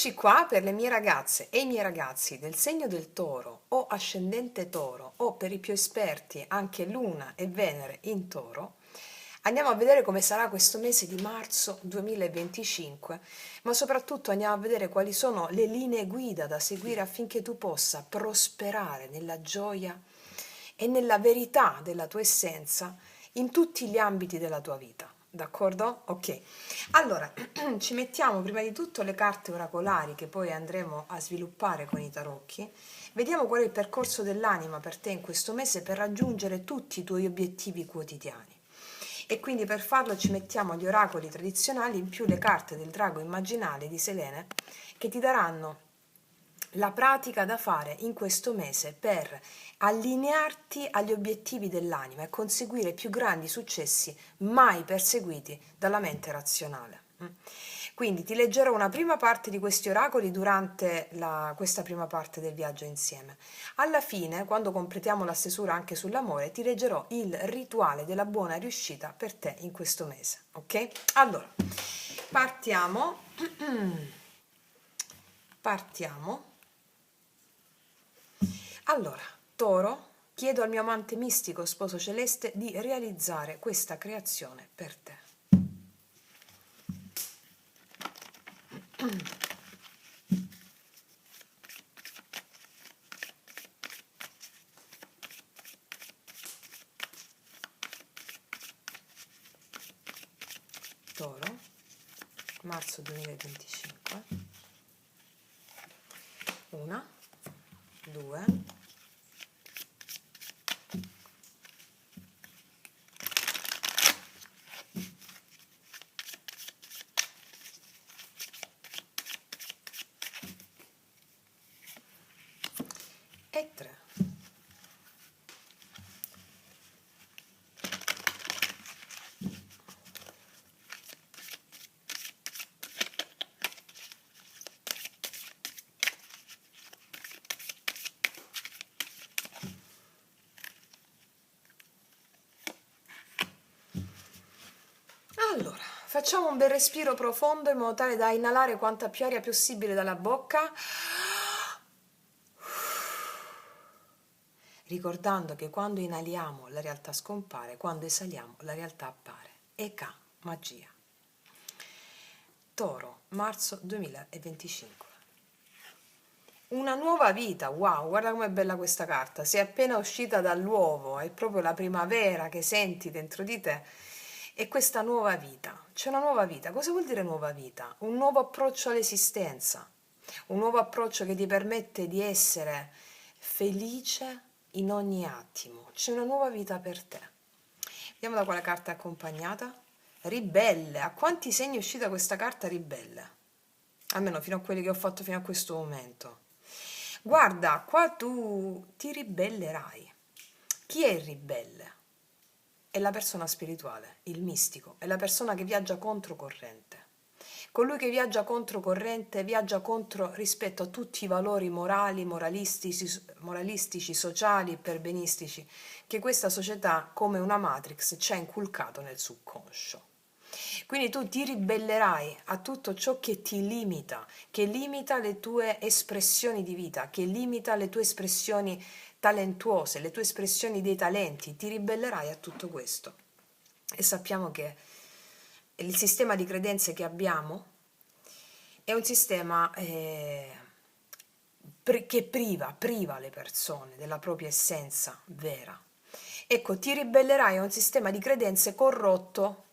Eccoci qua per le mie ragazze e i miei ragazzi del segno del Toro o ascendente Toro o per i più esperti anche Luna e Venere in Toro. Andiamo a vedere come sarà questo mese di marzo 2025, ma soprattutto andiamo a vedere quali sono le linee guida da seguire affinché tu possa prosperare nella gioia e nella verità della tua essenza in tutti gli ambiti della tua vita. D'accordo? Ok. Allora, ci mettiamo prima di tutto le carte oracolari che poi andremo a sviluppare con i tarocchi. Vediamo qual è il percorso dell'anima per te in questo mese per raggiungere tutti i tuoi obiettivi quotidiani. E quindi per farlo ci mettiamo gli oracoli tradizionali in più le carte del drago immaginale di Selene che ti daranno la pratica da fare in questo mese per allinearti agli obiettivi dell'anima e conseguire i più grandi successi mai perseguiti dalla mente razionale. Quindi ti leggerò una prima parte di questi oracoli durante questa prima parte del viaggio insieme. Alla fine, quando completiamo la stesura anche sull'amore, ti leggerò il rituale della buona riuscita per te in questo mese. Ok? Allora, partiamo. Partiamo. Allora, Toro, chiedo al mio amante mistico sposo celeste di realizzare questa creazione per te. Toro, marzo 2025. Una, due, e tre. Allora, facciamo un bel respiro profondo in modo tale da inalare quanta più aria possibile dalla bocca, ricordando che quando inaliamo la realtà scompare, quando esaliamo la realtà appare. Eka, magia. Toro, marzo 2025. Una nuova vita, wow, guarda com'è bella questa carta, sei appena uscita dall'uovo, è proprio la primavera che senti dentro di te e questa nuova vita, c'è una nuova vita, cosa vuol dire nuova vita? Un nuovo approccio all'esistenza, un nuovo approccio che ti permette di essere felice in ogni attimo, c'è una nuova vita per te. Vediamo da quale carta è accompagnata. Ribelle, a quanti segni è uscita questa carta ribelle? Almeno fino a quelli che ho fatto fino a questo momento. Guarda, qua tu ti ribellerai. Chi è il ribelle? È la persona spirituale, il mistico, è la persona che viaggia controcorrente. Colui che viaggia controcorrente viaggia contro rispetto a tutti i valori morali, moralistici, sociali e perbenistici che questa società, come una matrix, ci ha inculcato nel subconscio. Quindi tu ti ribellerai a tutto ciò che ti limita, che limita le tue espressioni di vita, che limita le tue espressioni talentuose, le tue espressioni dei talenti, ti ribellerai a tutto questo. E sappiamo che il sistema di credenze che abbiamo è un sistema che priva le persone della propria essenza vera. Ecco, ti ribellerai a un sistema di credenze corrotto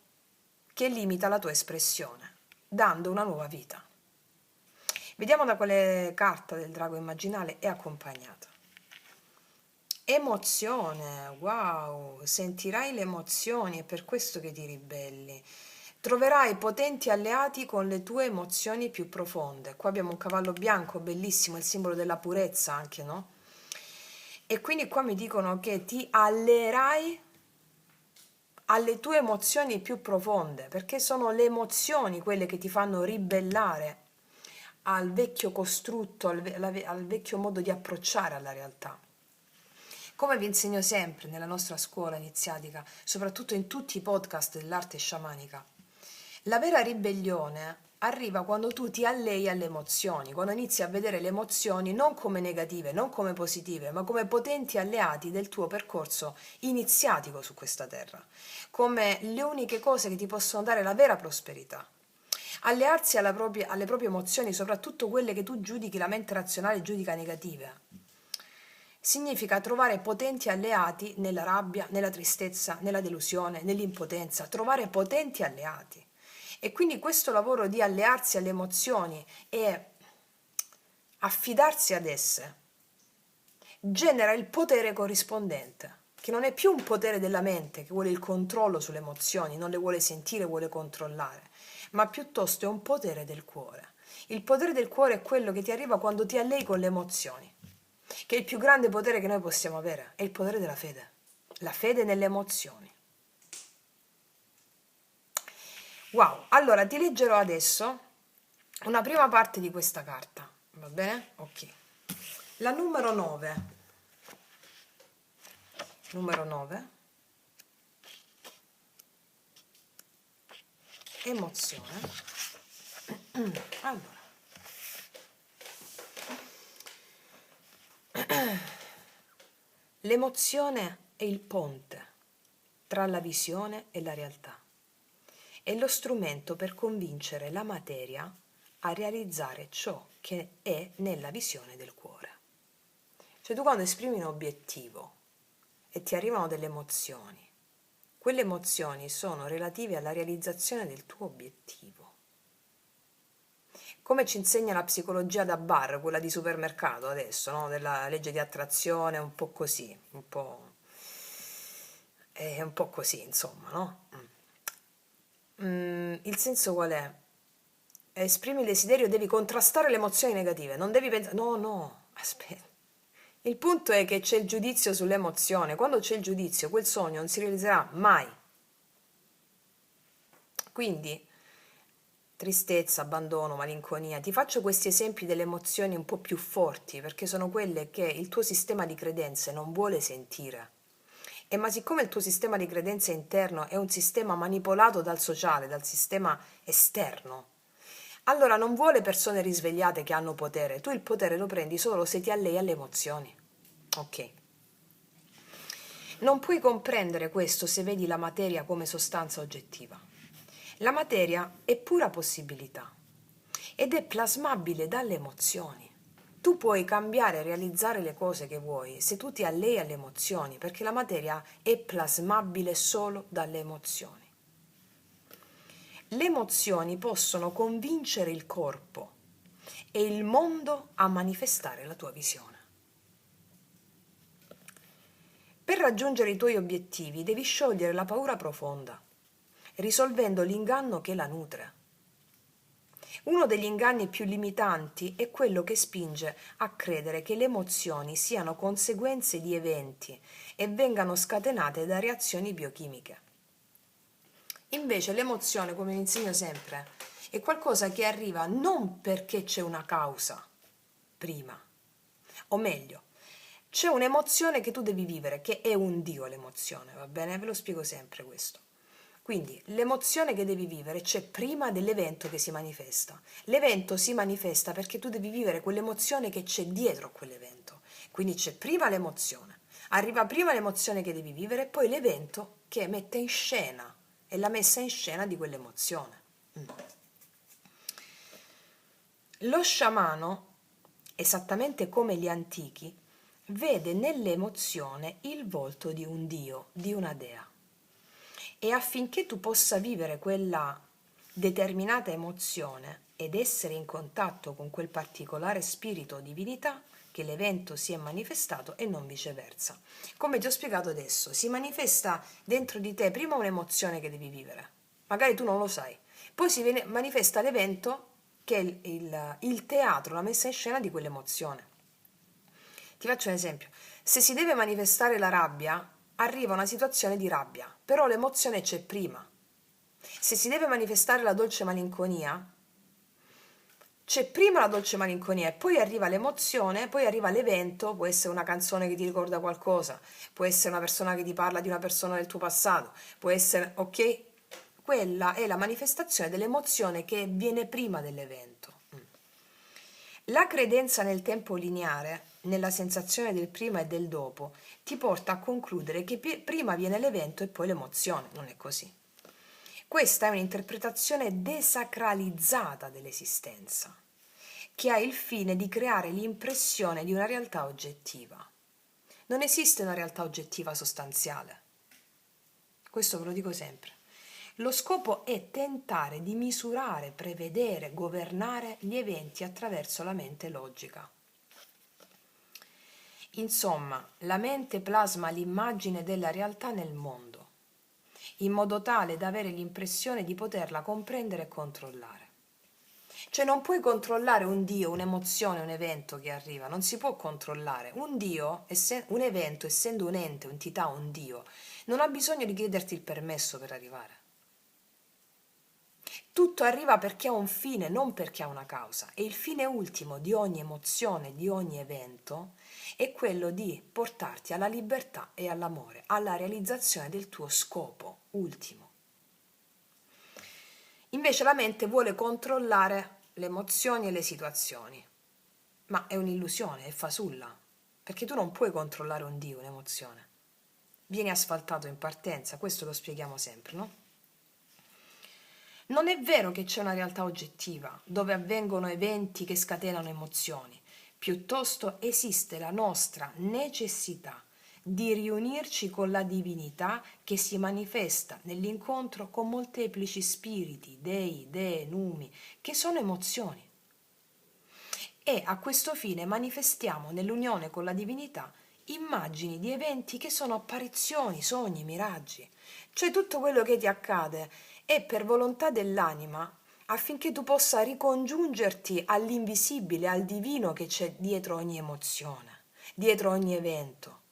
che limita la tua espressione, dando una nuova vita. Vediamo da quale carta del drago immaginale è accompagnata. Emozione, wow, sentirai le emozioni, è per questo che ti ribelli. Troverai potenti alleati con le tue emozioni più profonde. Qua abbiamo un cavallo bianco, bellissimo, il simbolo della purezza anche, no? E quindi qua mi dicono che ti alleerai alle tue emozioni più profonde, perché sono le emozioni quelle che ti fanno ribellare al vecchio costrutto, al vecchio modo di approcciare alla realtà. Come vi insegno sempre nella nostra scuola iniziatica, soprattutto in tutti i podcast dell'arte sciamanica, la vera ribellione arriva quando tu ti allei alle emozioni, quando inizi a vedere le emozioni non come negative, non come positive, ma come potenti alleati del tuo percorso iniziatico su questa terra, come le uniche cose che ti possono dare la vera prosperità. Allearsi alle proprie emozioni, soprattutto quelle che tu giudichi, la mente razionale giudica negative, significa trovare potenti alleati nella rabbia, nella tristezza, nella delusione, nell'impotenza, trovare potenti alleati. E quindi questo lavoro di allearsi alle emozioni e affidarsi ad esse genera il potere corrispondente, che non è più un potere della mente che vuole il controllo sulle emozioni, non le vuole sentire, vuole controllare, ma piuttosto è un potere del cuore. Il potere del cuore è quello che ti arriva quando ti allei con le emozioni, che è il più grande potere che noi possiamo avere, è il potere della fede, la fede nelle emozioni. Wow, allora ti leggerò adesso una prima parte di questa carta, va bene? Ok. La numero 9. Numero 9. Emozione. Allora. L'emozione è il ponte tra la visione e la realtà. È lo strumento per convincere la materia a realizzare ciò che è nella visione del cuore. Cioè tu quando esprimi un obiettivo e ti arrivano delle emozioni, quelle emozioni sono relative alla realizzazione del tuo obiettivo. Come ci insegna la psicologia da bar, quella di supermercato adesso, no? Della legge di attrazione, un po' così, è un po' così, insomma, no? Il senso qual è? Esprimi il desiderio, devi contrastare le emozioni negative, non devi pensare, no, aspetta. Il punto è che c'è il giudizio sull'emozione, quando c'è il giudizio quel sogno non si realizzerà mai. Quindi tristezza, abbandono, malinconia, ti faccio questi esempi delle emozioni un po' più forti perché sono quelle che il tuo sistema di credenze non vuole sentire. Ma siccome il tuo sistema di credenze interno è un sistema manipolato dal sociale, dal sistema esterno, allora non vuole persone risvegliate che hanno potere, tu il potere lo prendi solo se ti allei alle emozioni. Ok. Non puoi comprendere questo se vedi la materia come sostanza oggettiva. La materia è pura possibilità ed è plasmabile dalle emozioni. Tu puoi cambiare e realizzare le cose che vuoi se tu ti allei alle emozioni, perché la materia è plasmabile solo dalle emozioni. Le emozioni possono convincere il corpo e il mondo a manifestare la tua visione. Per raggiungere i tuoi obiettivi devi sciogliere la paura profonda, risolvendo l'inganno che la nutre. Uno degli inganni più limitanti è quello che spinge a credere che le emozioni siano conseguenze di eventi e vengano scatenate da reazioni biochimiche. Invece l'emozione, come vi insegno sempre, è qualcosa che arriva non perché c'è una causa prima, o meglio, c'è un'emozione che tu devi vivere, che è un Dio l'emozione, va bene? Ve lo spiego sempre questo. Quindi l'emozione che devi vivere c'è prima dell'evento che si manifesta. L'evento si manifesta perché tu devi vivere quell'emozione che c'è dietro a quell'evento. Quindi c'è prima l'emozione, arriva prima l'emozione che devi vivere e poi l'evento che mette in scena, è la messa in scena di quell'emozione. Lo sciamano, esattamente come gli antichi, vede nell'emozione il volto di un dio, di una dea. E affinché tu possa vivere quella determinata emozione ed essere in contatto con quel particolare spirito o divinità, che l'evento si è manifestato e non viceversa. Come ti ho spiegato adesso, si manifesta dentro di te prima un'emozione che devi vivere, magari tu non lo sai, poi manifesta l'evento che è il teatro, la messa in scena di quell'emozione. Ti faccio un esempio. Se si deve manifestare la rabbia, arriva una situazione di rabbia, però l'emozione c'è prima. Se si deve manifestare la dolce malinconia, c'è prima la dolce malinconia e poi arriva l'emozione, poi arriva l'evento, può essere una canzone che ti ricorda qualcosa, può essere una persona che ti parla di una persona del tuo passato, può essere, ok? quella è la manifestazione dell'emozione che viene prima dell'evento. La credenza nel tempo lineare, nella sensazione del prima e del dopo, ti porta a concludere che prima viene l'evento e poi l'emozione. Non è così. Questa è un'interpretazione desacralizzata dell'esistenza, che ha il fine di creare l'impressione di una realtà oggettiva. Non esiste una realtà oggettiva sostanziale. Questo ve lo dico sempre. Lo scopo è tentare di misurare, prevedere, governare gli eventi attraverso la mente logica. Insomma, la mente plasma l'immagine della realtà nel mondo, in modo tale da avere l'impressione di poterla comprendere e controllare. Cioè non puoi controllare un Dio, un'emozione, un evento che arriva, non si può controllare. Un Dio, un evento, essendo un ente, un'entità, un Dio, non ha bisogno di chiederti il permesso per arrivare. Tutto arriva perché ha un fine, non perché ha una causa. E il fine ultimo di ogni emozione, di ogni evento, è quello di portarti alla libertà e all'amore, alla realizzazione del tuo scopo ultimo. Invece la mente vuole controllare le emozioni e le situazioni, ma è un'illusione, è fasulla, perché tu non puoi controllare un Dio, un'emozione. Vieni asfaltato in partenza, questo lo spieghiamo sempre, no? Non è vero che c'è una realtà oggettiva, dove avvengono eventi che scatenano emozioni, piuttosto esiste la nostra necessità di riunirci con la divinità che si manifesta nell'incontro con molteplici spiriti, dei, dee, numi, che sono emozioni. E a questo fine manifestiamo nell'unione con la divinità immagini di eventi che sono apparizioni, sogni, miraggi. Cioè tutto quello che ti accade è per volontà dell'anima affinché tu possa ricongiungerti all'invisibile, al divino che c'è dietro ogni emozione, dietro ogni evento.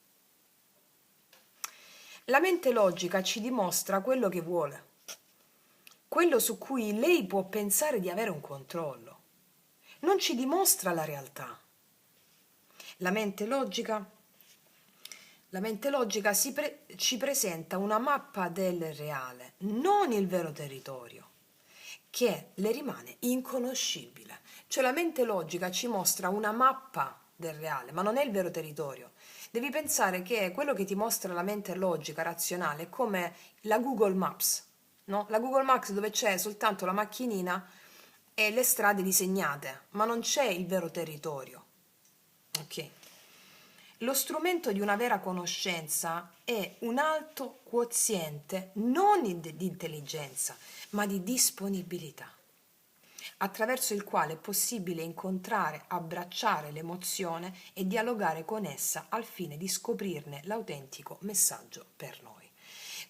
La mente logica ci dimostra quello che vuole, quello su cui lei può pensare di avere un controllo. Non ci dimostra la realtà. La mente logica ci presenta una mappa del reale, non il vero territorio, che le rimane inconoscibile. Cioè la mente logica ci mostra una mappa del reale, ma non è il vero territorio. Devi pensare che quello che ti mostra la mente logica, razionale, è come la Google Maps, no? La Google Maps dove c'è soltanto la macchinina e le strade disegnate, ma non c'è il vero territorio. Ok. Lo strumento di una vera conoscenza è un alto quoziente non di intelligenza, ma di disponibilità, attraverso il quale è possibile incontrare, abbracciare l'emozione e dialogare con essa al fine di scoprirne l'autentico messaggio per noi.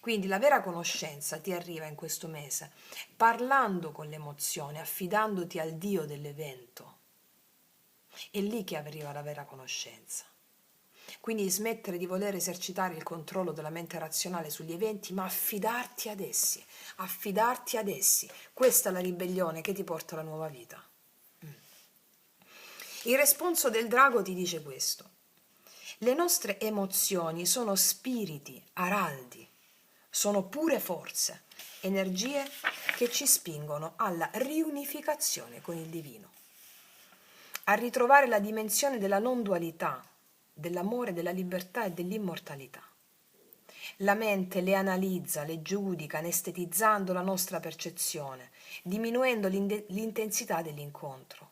Quindi la vera conoscenza ti arriva in questo mese parlando con l'emozione, affidandoti al Dio dell'evento. È lì che arriva la vera conoscenza. Quindi smettere di voler esercitare il controllo della mente razionale sugli eventi, ma affidarti ad essi, affidarti ad essi. Questa è la ribellione che ti porta alla nuova vita. Il responso del drago ti dice questo. Le nostre emozioni sono spiriti, araldi, sono pure forze, energie che ci spingono alla riunificazione con il divino, a ritrovare la dimensione della non dualità, dell'amore, della libertà e dell'immortalità. La mente le analizza, le giudica, anestetizzando la nostra percezione, diminuendo l'intensità dell'incontro.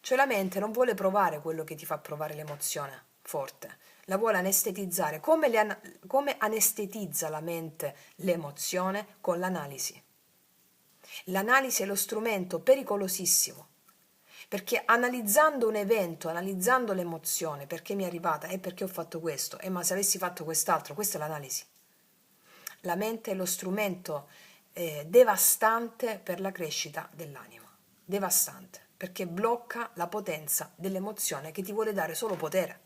Cioè la mente non vuole provare quello che ti fa provare l'emozione forte, la vuole anestetizzare. Come anestetizza la mente l'emozione? Con l'analisi. L'analisi è lo strumento pericolosissimo, perché analizzando un evento, analizzando l'emozione, perché mi è arrivata e perché ho fatto questo, ma se avessi fatto quest'altro, questa è l'analisi. La mente è lo strumento devastante per la crescita dell'anima, devastante, perché blocca la potenza dell'emozione che ti vuole dare solo potere.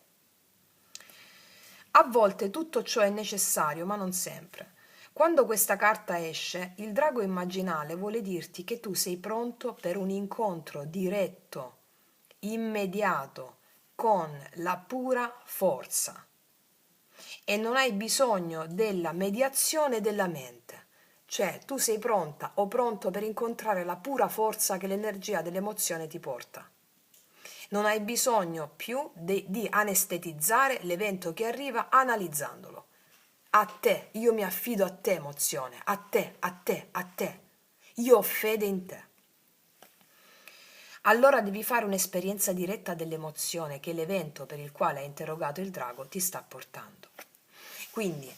A volte tutto ciò è necessario, ma non sempre. Quando questa carta esce, il drago immaginale vuole dirti che tu sei pronto per un incontro diretto, immediato, con la pura forza. E non hai bisogno della mediazione della mente. Cioè, tu sei pronta o pronto per incontrare la pura forza che l'energia dell'emozione ti porta. Non hai bisogno più di anestetizzare l'evento che arriva analizzandolo. A te, io mi affido a te, emozione, a te, a te, a te. Io ho fede in te. Allora devi fare un'esperienza diretta dell'emozione che l'evento per il quale hai interrogato il drago ti sta portando. Quindi,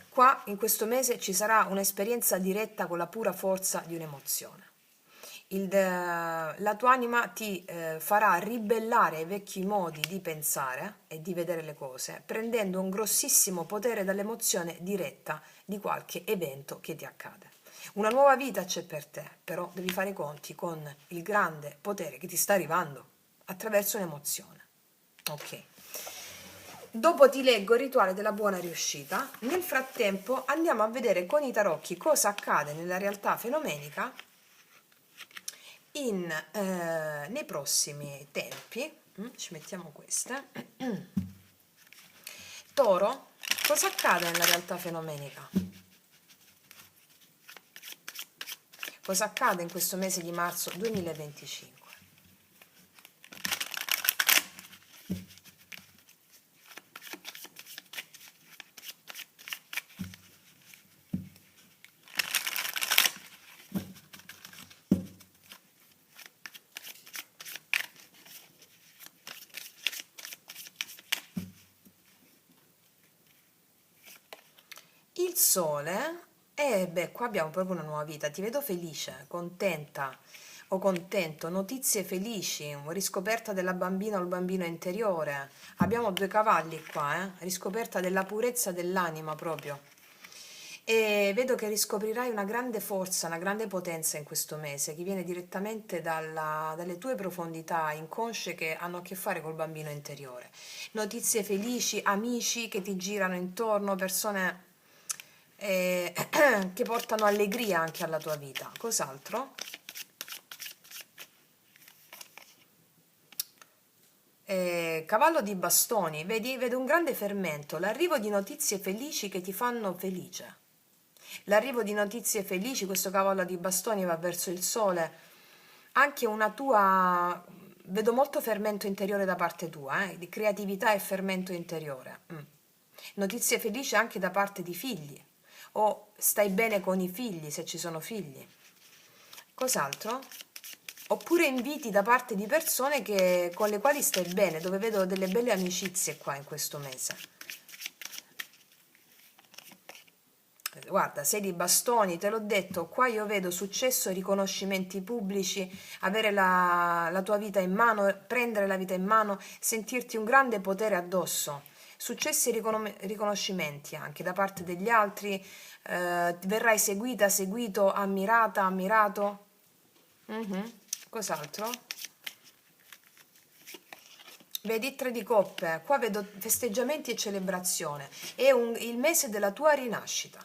qua in questo mese ci sarà un'esperienza diretta con la pura forza di un'emozione. La tua anima ti farà ribellare ai vecchi modi di pensare e di vedere le cose, prendendo un grossissimo potere dall'emozione diretta di qualche evento che ti accade. Una nuova vita c'è per te, però devi fare i conti con il grande potere che ti sta arrivando attraverso un'emozione. Ok. Dopo ti leggo il rituale della buona riuscita. Nel frattempo andiamo a vedere con i tarocchi cosa accade nella realtà fenomenica nei prossimi tempi. Ci mettiamo queste. Toro, cosa accade nella realtà fenomenica? Cosa accade in questo mese di marzo 2025? Il sole, e beh, qua abbiamo proprio una nuova vita, ti vedo felice, contenta o contento, notizie felici, riscoperta della bambina o il bambino interiore. Abbiamo due cavalli qua, riscoperta della purezza dell'anima proprio. E vedo che riscoprirai una grande forza, una grande potenza in questo mese, che viene direttamente dalle tue profondità inconsce che hanno a che fare col bambino interiore. Notizie felici, amici che ti girano intorno, persone che portano allegria anche alla tua vita. Cos'altro? Cavallo di bastoni, vedi, vedo un grande fermento, l'arrivo di notizie felici che ti fanno felice. L'arrivo di notizie felici, questo cavallo di bastoni va verso il sole, anche una tua, vedo molto fermento interiore da parte tua, di creatività e fermento interiore. Notizie felici anche da parte di figli, o stai bene con i figli se ci sono figli. Cos'altro? Oppure inviti da parte di persone con le quali stai bene, dove vedo delle belle amicizie qua in questo mese. Guarda, sei di bastoni, te l'ho detto, qua io vedo successo e riconoscimenti pubblici, avere la tua vita in mano, prendere la vita in mano, sentirti un grande potere addosso. Successi e riconoscimenti anche da parte degli altri, verrai seguita, seguito, ammirata, ammirato. Cos'altro? Vedi, tre di coppe, qua vedo festeggiamenti e celebrazione. È il mese della tua rinascita.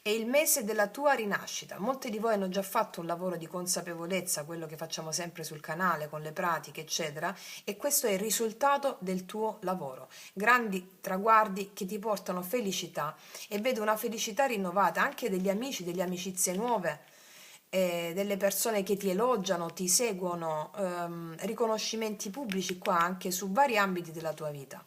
È il mese della tua rinascita. Molti di voi hanno già fatto un lavoro di consapevolezza, quello che facciamo sempre sul canale, con le pratiche, eccetera, e questo è il risultato del tuo lavoro. Grandi traguardi che ti portano felicità e vedo una felicità rinnovata anche degli amici, delle amicizie nuove, delle persone che ti elogiano, ti seguono, riconoscimenti pubblici qua anche su vari ambiti della tua vita.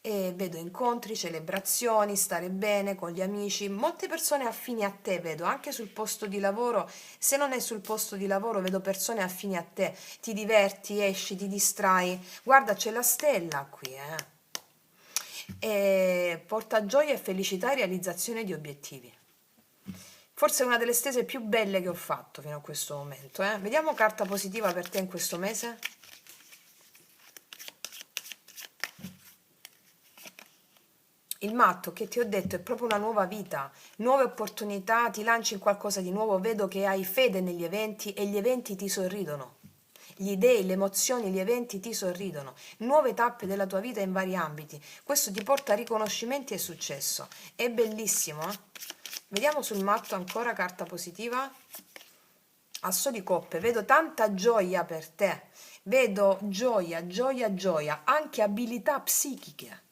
E vedo incontri, celebrazioni, stare bene con gli amici, molte persone affini a te vedo, anche sul posto di lavoro. Se non è sul posto di lavoro vedo persone affini a te, ti diverti, esci, ti distrai. Guarda, c'è la stella qui, e porta gioia e felicità e realizzazione di obiettivi. Forse è una delle stese più belle che ho fatto fino a questo momento. Vediamo carta positiva per te in questo mese. Il matto che ti ho detto è proprio una nuova vita, nuove opportunità, ti lanci in qualcosa di nuovo, vedo che hai fede negli eventi e gli eventi ti sorridono. Gli dei, le emozioni, gli eventi ti sorridono. Nuove tappe della tua vita in vari ambiti. Questo ti porta a riconoscimenti e successo. È bellissimo, Vediamo sul matto ancora carta positiva. Asso di coppe, vedo tanta gioia per te. Vedo gioia, gioia, gioia, anche abilità psichiche.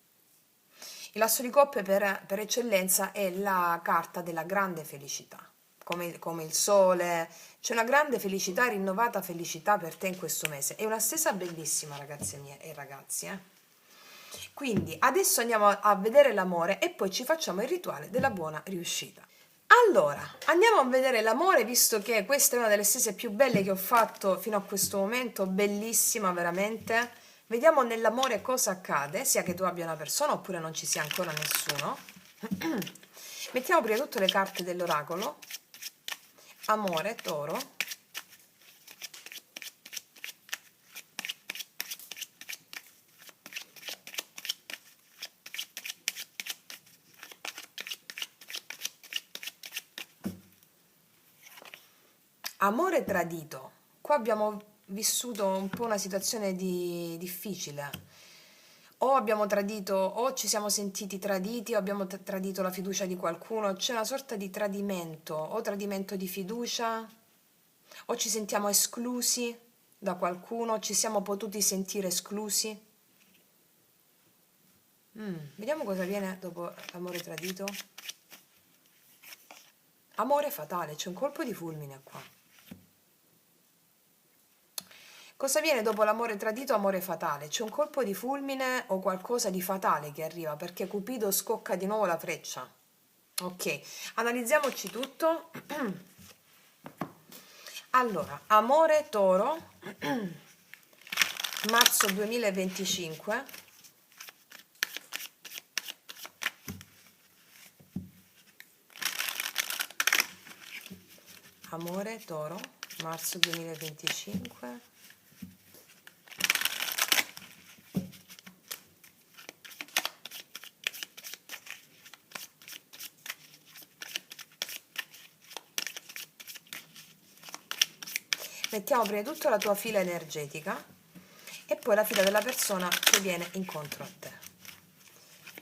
L'asso di coppe per eccellenza è la carta della grande felicità, come il sole. C'è una grande felicità, rinnovata felicità per te in questo mese. È una stesa bellissima, ragazze mie e ragazzi. Quindi adesso andiamo a vedere l'amore e poi ci facciamo il rituale della buona riuscita. Allora, andiamo a vedere l'amore, visto che questa è una delle stese più belle che ho fatto fino a questo momento, bellissima veramente. Vediamo nell'amore cosa accade, sia che tu abbia una persona oppure non ci sia ancora nessuno. Mettiamo prima tutte le carte dell'oracolo. Amore, toro. Amore tradito. Qua abbiamo vissuto un po' una situazione difficile. O abbiamo tradito, o ci siamo sentiti traditi, o abbiamo tradito la fiducia di qualcuno. C'è una sorta di tradimento, o tradimento di fiducia, o ci sentiamo esclusi da qualcuno, ci siamo potuti sentire esclusi. Vediamo cosa viene dopo l'amore tradito. Amore fatale, c'è un colpo di fulmine qua. Cosa viene dopo l'amore tradito, amore fatale? C'è un colpo di fulmine o qualcosa di fatale che arriva perché Cupido scocca di nuovo la freccia. Ok, analizziamoci tutto. Allora, amore toro, marzo 2025. Amore toro, marzo 2025. Mettiamo prima di tutto la tua fila energetica e poi la fila della persona che viene incontro a te.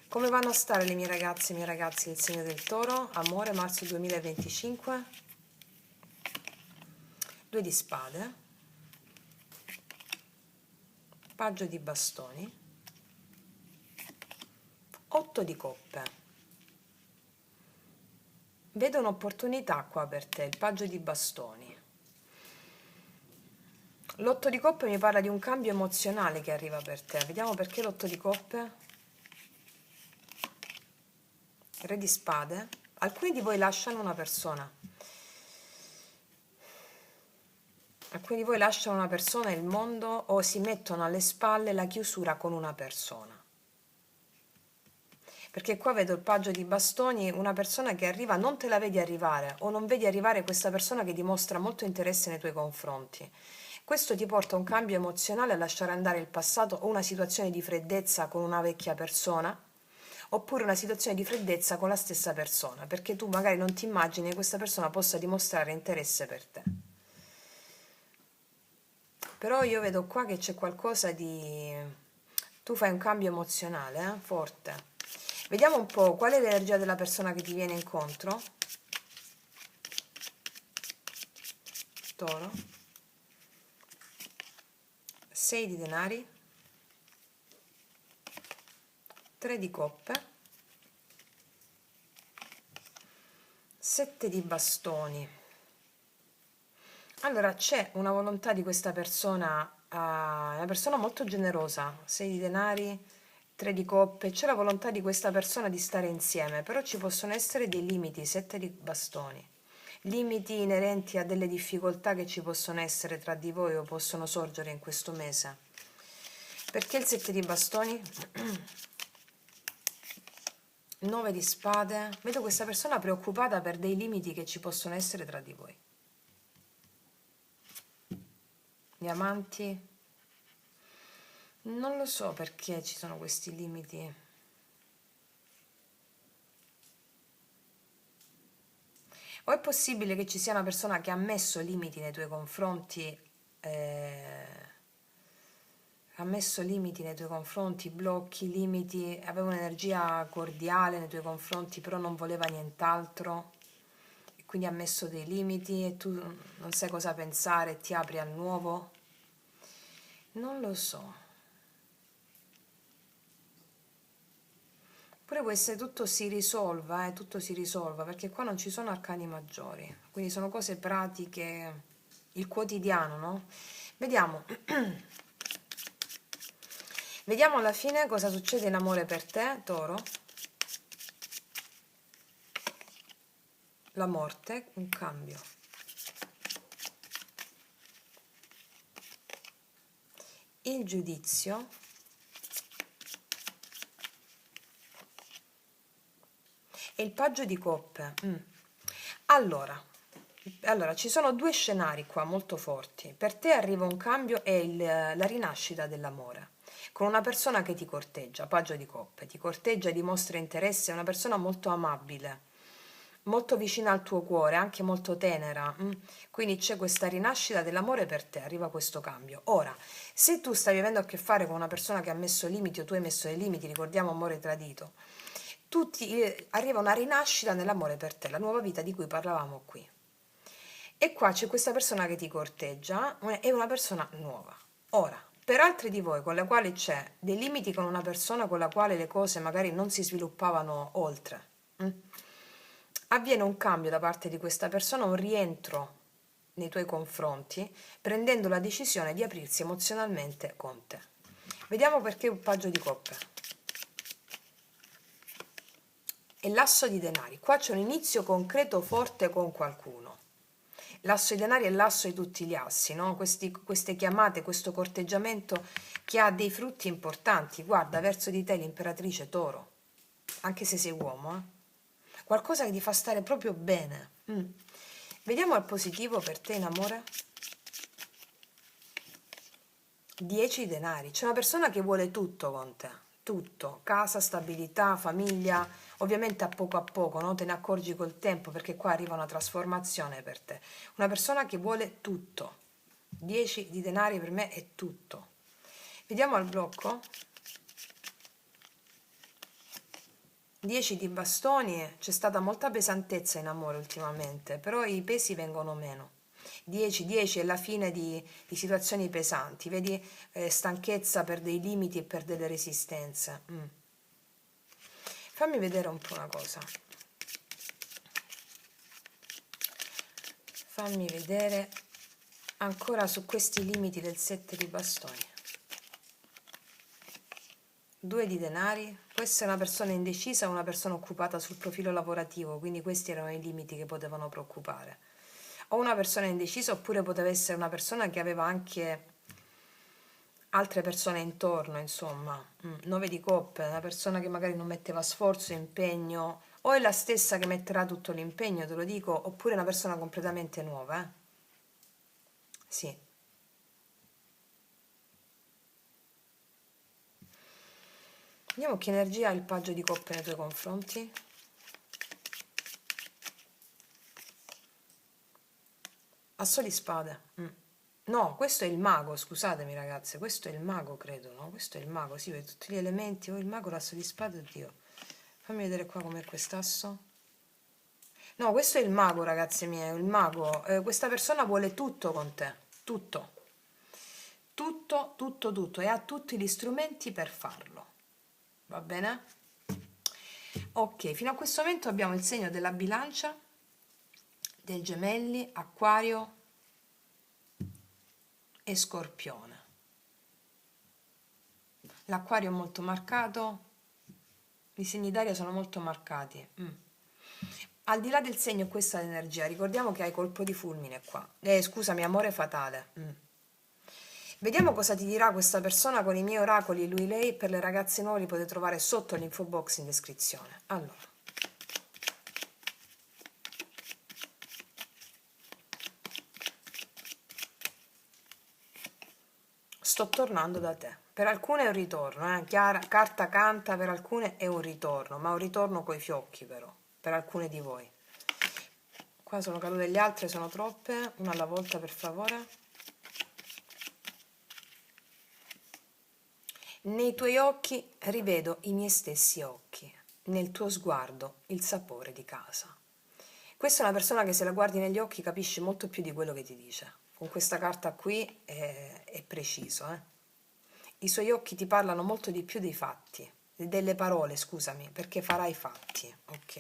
Come vanno a stare le mie ragazze e i miei ragazzi del segno del toro? Amore, marzo 2025. 2 di spade. Paggio di bastoni. 8 di coppe. Vedo un'opportunità qua per te, il paggio di bastoni. L'8 di coppe mi parla di un cambio emozionale che arriva per te. Vediamo perché l'8 di coppe. Re di spade. Alcuni di voi lasciano una persona. Alcuni di voi lasciano una persona e il mondo o si mettono alle spalle la chiusura con una persona. Perché qua vedo il paggio di bastoni, una persona che arriva, non te la vedi arrivare o non vedi arrivare questa persona che dimostra molto interesse nei tuoi confronti. Questo ti porta a un cambio emozionale, a lasciare andare il passato o una situazione di freddezza con una vecchia persona, oppure una situazione di freddezza con la stessa persona, perché tu magari non ti immagini che questa persona possa dimostrare interesse per te. Però io vedo qua che c'è qualcosa di... Tu fai un cambio emozionale, forte. Vediamo un po' qual è l'energia della persona che ti viene incontro. Toro. 6 di denari. 3 di coppe. 7 di bastoni. Allora c'è una volontà di questa persona, una persona molto generosa. 6 di denari. 3 di coppe, c'è la volontà di questa persona di stare insieme, però ci possono essere dei limiti, 7 di bastoni, limiti inerenti a delle difficoltà che ci possono essere tra di voi o possono sorgere in questo mese. Perché il 7 di bastoni? 9 di spade, vedo questa persona preoccupata per dei limiti che ci possono essere tra di voi. Diamanti. Non lo so perché ci sono questi limiti. O è possibile che ci sia una persona che ha messo limiti nei tuoi confronti, blocchi, limiti, aveva un'energia cordiale nei tuoi confronti, però non voleva nient'altro, e quindi ha messo dei limiti e tu non sai cosa pensare e ti apri al nuovo? Non lo so. Pure queste tutto si risolva, perché qua non ci sono arcani maggiori, quindi sono cose pratiche, il quotidiano, no? Vediamo, vediamo alla fine cosa succede in amore per te, Toro. La morte, un cambio. Il giudizio. E il paggio di coppe. Allora, ci sono due scenari qua molto forti. Per te arriva un cambio e la rinascita dell'amore. Con una persona che ti corteggia, paggio di coppe, ti corteggia, dimostra interesse, è una persona molto amabile, molto vicina al tuo cuore, anche molto tenera. Quindi c'è questa rinascita dell'amore per te, arriva questo cambio. Ora, se tu stai avendo a che fare con una persona che ha messo limiti o tu hai messo dei limiti, ricordiamo amore tradito, arriva una rinascita nell'amore per te, la nuova vita di cui parlavamo qui. E qua c'è questa persona che ti corteggia, è una persona nuova. Ora, per altri di voi con le quali c'è dei limiti con una persona con la quale le cose magari non si sviluppavano oltre, avviene un cambio da parte di questa persona, un rientro nei tuoi confronti, prendendo la decisione di aprirsi emozionalmente con te. Vediamo perché un paggio di coppe. E l'asso di denari. Qua c'è un inizio concreto forte con qualcuno. L'asso di denari è l'asso di tutti gli assi, no? Queste chiamate, questo corteggiamento che ha dei frutti importanti. Guarda, verso di te l'imperatrice Toro, anche se sei uomo, qualcosa che ti fa stare proprio bene. Vediamo il positivo per te in amore. 10 denari. C'è una persona che vuole tutto con te, tutto, casa, stabilità, famiglia, ovviamente a poco, no? Te ne accorgi col tempo perché qua arriva una trasformazione per te. Una persona che vuole tutto. 10 di denari per me è tutto. Vediamo al blocco. 10 di bastoni, c'è stata molta pesantezza in amore ultimamente, però i pesi vengono meno. 10 è la fine di situazioni pesanti, vedi, stanchezza per dei limiti e per delle resistenze. Fammi vedere un po' una cosa. Fammi vedere ancora su questi limiti del 7 di bastoni. 2 di denari, può essere una persona indecisa o una persona occupata sul profilo lavorativo, quindi questi erano i limiti che potevano preoccupare. O una persona indecisa oppure poteva essere una persona che aveva anche altre persone intorno, insomma. 9 di coppe, una persona che magari non metteva sforzo, impegno, o è la stessa che metterà tutto l'impegno, te lo dico, oppure una persona completamente nuova, Sì. Vediamo che energia ha il paggio di coppe nei tuoi confronti. Asso di spade. No, questo è il mago, scusatemi ragazze, questo è il mago credo, no? Questo è il mago, sì, vedi tutti gli elementi, oh, il mago, l'asso di spade, oddio. Fammi vedere qua com'è quest'asso. No, questo è il mago, ragazze mie, il mago. Questa persona vuole tutto con te, tutto. Tutto, tutto, tutto, e ha tutti gli strumenti per farlo. Va bene? Ok, fino a questo momento abbiamo il segno della bilancia, del gemelli, acquario e scorpione. L'acquario è molto marcato, i segni d'aria sono molto marcati. Al di là del segno, questa è l'energia, ricordiamo che hai colpo di fulmine qua. Scusami, amore fatale. Vediamo cosa ti dirà questa persona con i miei oracoli, lui, lei, per le ragazze nuove li potete trovare sotto l'info box in descrizione. Allora. Sto tornando da te. Per alcune è un ritorno, carta canta, per alcune è un ritorno, ma un ritorno coi fiocchi però, per alcune di voi. Qua sono cadute le altre, sono troppe, una alla volta per favore. Nei tuoi occhi rivedo i miei stessi occhi, nel tuo sguardo il sapore di casa. Questa è una persona che se la guardi negli occhi capisci molto più di quello che ti dice. Con questa carta qui è preciso, I suoi occhi ti parlano molto di più dei fatti, delle parole, scusami, perché farai fatti. Ok.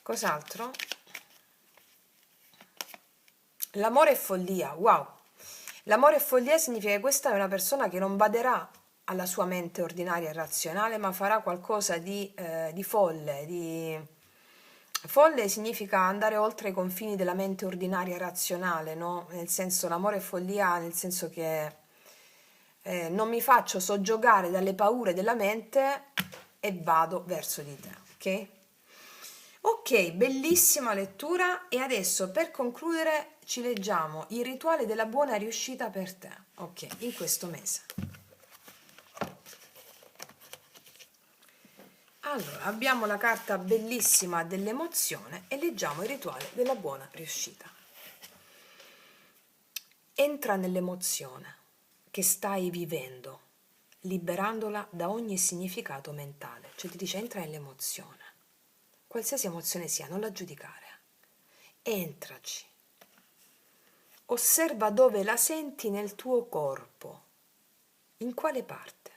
Cos'altro? L'amore è follia. Wow. L'amore è follia significa che questa è una persona che non baderà alla sua mente ordinaria e razionale, ma farà qualcosa di folle. Folle significa andare oltre i confini della mente ordinaria e razionale, no? Nel senso, l'amore è follia, nel senso che non mi faccio soggiogare dalle paure della mente e vado verso di te, ok? Ok, bellissima lettura e adesso per concludere ci leggiamo il rituale della buona riuscita per te, ok, in questo mese. Allora, abbiamo la carta bellissima dell'emozione e leggiamo il rituale della buona riuscita. Entra nell'emozione che stai vivendo, liberandola da ogni significato mentale. Cioè ti dice entra nell'emozione, qualsiasi emozione sia, non la giudicare. Entraci. Osserva dove la senti nel tuo corpo, in quale parte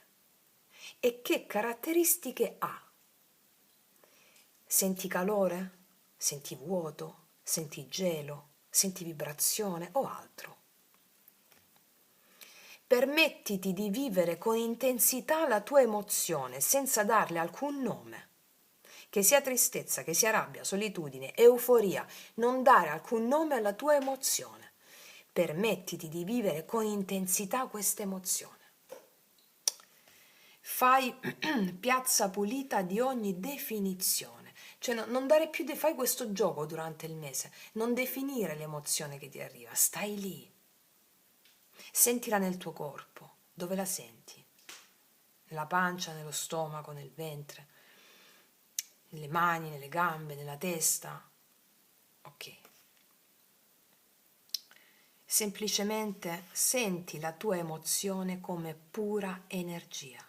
e che caratteristiche ha. Senti calore? Senti vuoto? Senti gelo? Senti vibrazione o altro? Permettiti di vivere con intensità la tua emozione senza darle alcun nome. Che sia tristezza, che sia rabbia, solitudine, euforia, non dare alcun nome alla tua emozione. Permettiti di vivere con intensità questa emozione. Fai piazza pulita di ogni definizione. Cioè non dare più, fai questo gioco durante il mese, non definire l'emozione che ti arriva, stai lì. Sentila nel tuo corpo, dove la senti? Nella pancia, nello stomaco, nel ventre, nelle mani, nelle gambe, nella testa. Ok. Semplicemente senti la tua emozione come pura energia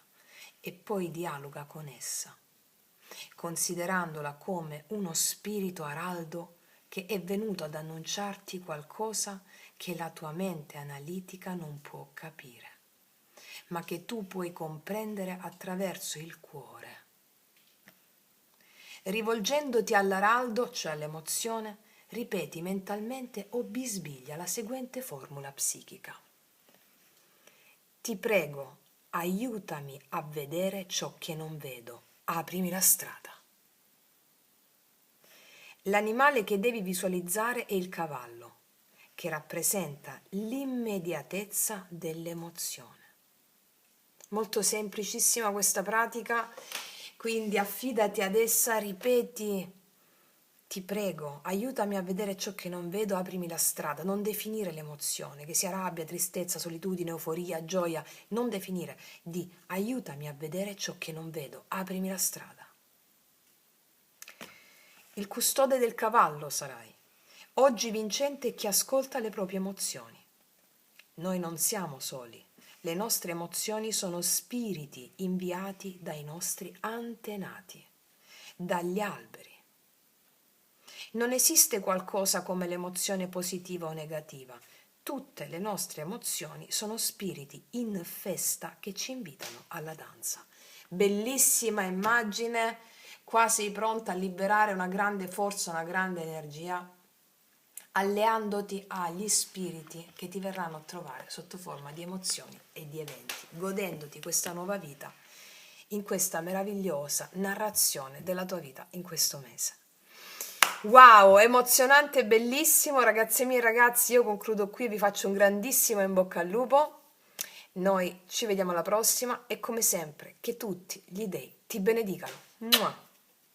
e poi dialoga con essa, considerandola come uno spirito araldo che è venuto ad annunciarti qualcosa che la tua mente analitica non può capire, ma che tu puoi comprendere attraverso il cuore. Rivolgendoti all'araldo, cioè all'emozione, ripeti mentalmente o bisbiglia la seguente formula psichica. Ti prego, aiutami a vedere ciò che non vedo, aprimi la strada. L'animale che devi visualizzare è il cavallo, che rappresenta l'immediatezza dell'emozione. Molto semplicissima questa pratica, quindi affidati ad essa, ripeti, ti prego, aiutami a vedere ciò che non vedo, aprimi la strada, non definire l'emozione, che sia rabbia, tristezza, solitudine, euforia, gioia, non definire, di aiutami a vedere ciò che non vedo, aprimi la strada. Il custode del cavallo sarai. Oggi vincente è chi ascolta le proprie emozioni. Noi non siamo soli. Le nostre emozioni sono spiriti inviati dai nostri antenati, dagli alberi. Non esiste qualcosa come l'emozione positiva o negativa. Tutte le nostre emozioni sono spiriti in festa che ci invitano alla danza. Bellissima immagine, qua sei pronta a liberare una grande forza, una grande energia, alleandoti agli spiriti che ti verranno a trovare sotto forma di emozioni e di eventi, godendoti questa nuova vita in questa meravigliosa narrazione della tua vita in questo mese. Wow, emozionante e bellissimo, ragazzi miei ragazzi, io concludo qui, vi faccio un grandissimo in bocca al lupo, noi ci vediamo alla prossima e come sempre che tutti gli dei ti benedicano. Mua.